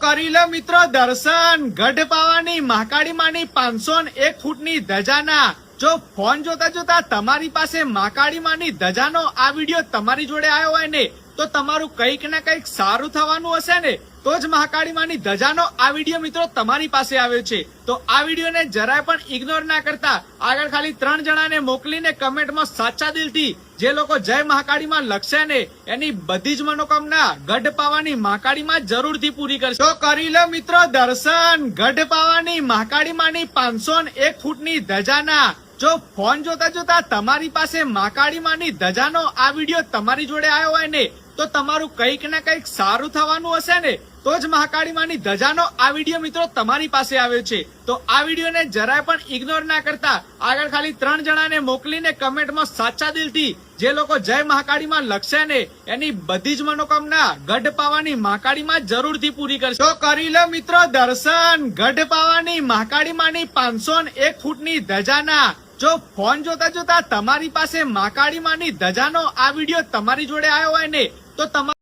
કરી લો મિત્રો દર્શન ગઢ પાવાની મહાકાળી માની 501 ફૂટની ધજાના। જો ફોન જોતા જોતા તમારી પાસે મહાકાળી માની ધજાનો આ વિડીયો તમારી જોડે આવ્યો હોય ને તો તમારું કંઈક ના કંઈક સારું થવાનું હશે ને તો જ મહાકાળી માની ધજાનો આ વિડીયો મિત્રો તમારી પાસે આવ્યો છે। તો આ વિડીયોને જરાય પણ ઇગ્નોર ના કરતા આગળ ખાલી 3 જણાને મોકલીને કમેન્ટમાં સાચા દિલથી જે લોકો જય મહાકાળી માં લખશે ને એની બધી જ મનોકામના ગઢ પાવાની મહાકાળી માં જરૂરથી પૂરી કરશે। તો કરી લો મિત્રો દર્શન ગઢ પાવાની મહાકાળી માની 501 ફૂટની ધજાના। જો ફોન જોતા જોતા તમારી પાસે મહાકાળી માની ધજાનો આ વિડીયો તમારી જોડે આવ્યો હોય ને તો તમારું કંઈક ના કંઈક સારું થવાનું હશે ને તો જ મહાકાળી માની ધજાનો આ વિડીયો મિત્રો તમારી પાસે આવ્યો છે। તો આ વિડીયોને જરાય પણ ઇગ્નોર ના કરતા આગળ ખાલી 3 જણાને મોકલીને કમેન્ટમાં સાચા દિલથી જે લોકો જય મહાકાળી માં લખશે ને એની બધી જ મનોકામના ગઢ પાવાની મહાકાળી માં જરૂરથી પૂરી કરશે। તો કરી લો મિત્રો દર્શન ગઢ પાવાની મહાકાળી માની 501 ફૂટની ધજાના। જો ફોન જોતા જોતા તમારી પાસે મહાકાળી માની ધજાનો આ વિડીયો તમારી જોડે આવ્યો હોય ને તો તમારું